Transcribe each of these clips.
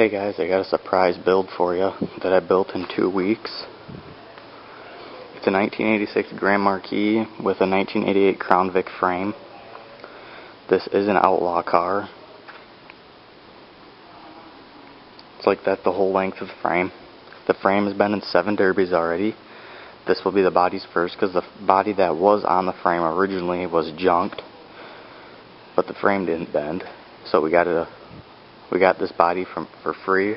Hey guys, I got a surprise build for you that I built in 2 weeks. It's a 1986 Grand Marquis with a 1988 Crown Vic frame. This is an Outlaw car. It's like that the whole length of the frame. The frame has been in 7 derbies already. This will be the body's first because the body that was on the frame originally was junked, but the frame didn't bend. So we got this body for free,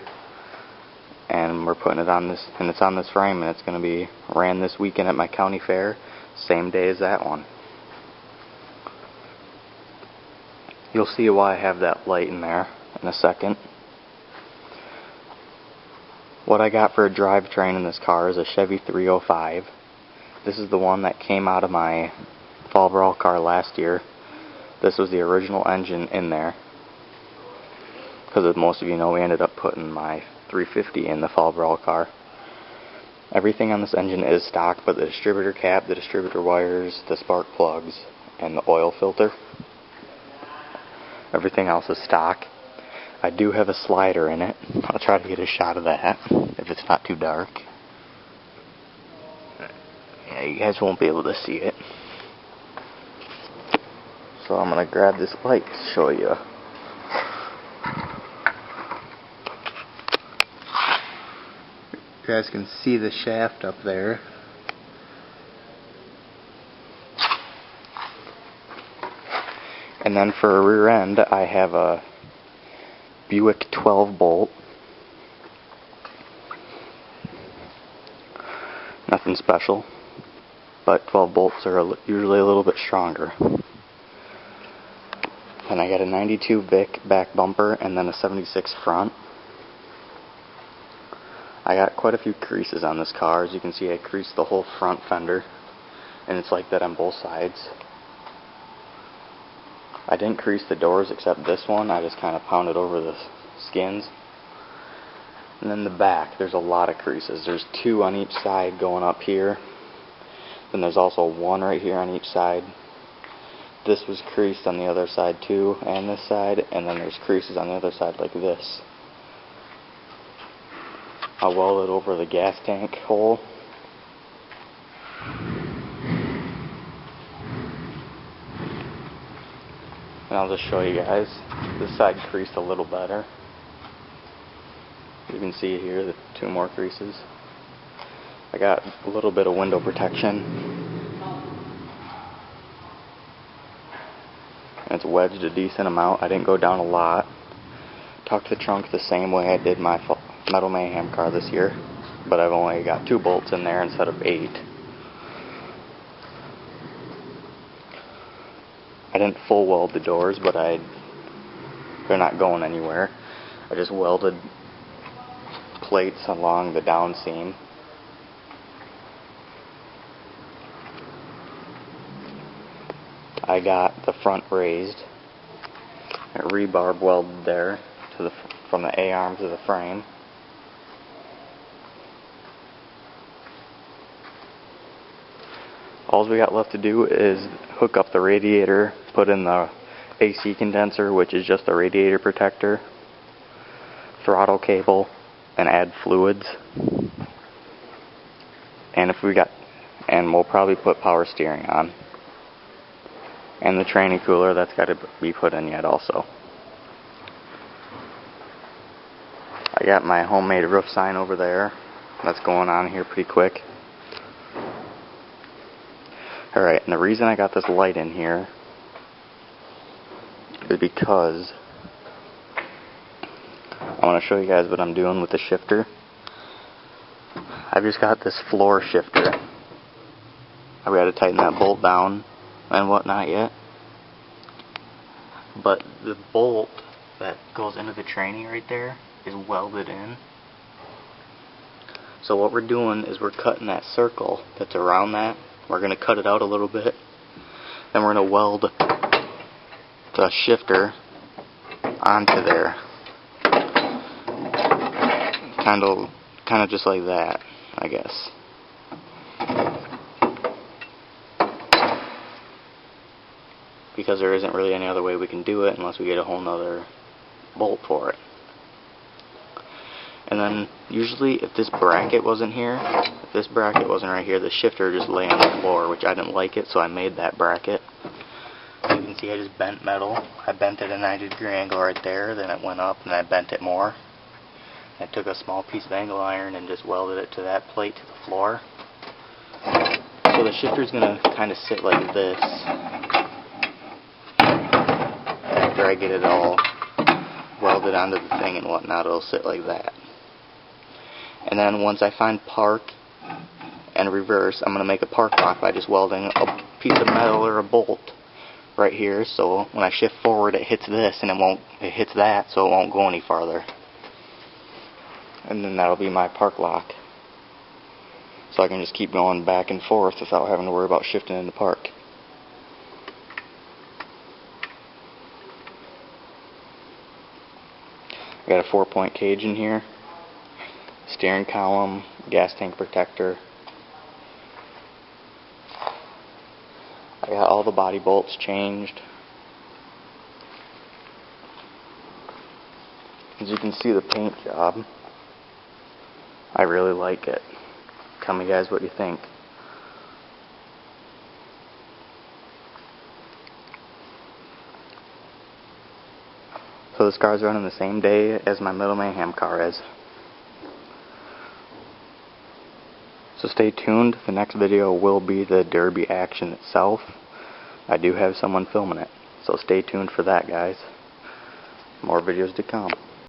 and we're putting it on this, and it's on this frame, and it's going to be ran this weekend at my county fair, same day as that one. You'll see why I have that light in there in a second. What I got for a drivetrain in this car is a Chevy 305. This is the one that came out of my Fall Brawl car last year. This was the original engine in there, because as most of you know, we ended up putting my 350 in the Fall Brawl car. Everything on this engine is stock, but the distributor cap, the distributor wires, the spark plugs, and the oil filter, everything else is stock. I do have a slider in it. I'll try to get a shot of that if it's not too dark. Yeah, you guys won't be able to see it. So I'm going to grab this light to show you. You guys can see the shaft up there. And then for a rear end, I have a Buick 12 bolt. Nothing special, but 12 bolts are usually a little bit stronger. And I got a 92 Vic back bumper and then a 76 front. I got quite a few creases on this car. As you can see, I creased the whole front fender, and it's like that on both sides. I didn't crease the doors except this one. I just kind of pounded over the skins. And then the back, there's a lot of creases. There's 2 on each side going up here. Then there's also 1 right here on each side. This was creased on the other side too, and this side, and then there's creases on the other side like this. I welded over the gas tank hole. And I'll just show you guys. This side creased a little better. You can see here the 2 more creases. I got a little bit of window protection. And it's wedged a decent amount. I didn't go down a lot. Tucked the trunk the same way I did my Metal Mayhem car this year, but I've only got 2 bolts in there instead of 8. I didn't full weld the doors, but they're not going anywhere. I just welded plates along the down seam. I got the front raised, a rebar welded there to from the A-arm to the frame. All we got left to do is hook up the radiator, put in the AC condenser, which is just a radiator protector, throttle cable, and add fluids. And we'll probably put power steering on. And the tranny cooler, that's got to be put in yet also. I got my homemade roof sign over there. That's going on here pretty quick. Alright, and the reason I got this light in here is because I want to show you guys what I'm doing with the shifter. I've just got this floor shifter. I've got to tighten that bolt down and whatnot yet. But the bolt that goes into the tranny right there is welded in. So what we're doing is we're cutting that circle that's around that. We're going to cut it out a little bit. Then we're going to weld the shifter onto there. Kind of just like that, I guess. because there isn't really any other way we can do it unless we get a whole nother bolt for it. And then usually if this bracket wasn't here, if this bracket wasn't right here, the shifter would just lay on the floor, which I didn't like it, so I made that bracket. You can see I just bent metal. I bent it at a 90-degree angle right there, then it went up and I bent it more. I took a small piece of angle iron and just welded it to that plate to the floor. So the shifter's going to kind of sit like this. After I get it all welded onto the thing and whatnot, it'll sit like that. And then once I find park and reverse, I'm going to make a park lock by just welding a piece of metal or a bolt right here, so when I shift forward it hits this and it hits that, so it won't go any farther. And then that'll be my park lock. So I can just keep going back and forth without having to worry about shifting into park. I got a 4-point cage in here, steering column, gas tank protector. I got all the body bolts changed. As you can see, the paint job, I really like it. Tell me guys what you think. So this car's running the same day as my Middle Mayhem car is. So stay tuned, the next video will be the derby action itself. I do have someone filming it, so stay tuned for that guys. More videos to come.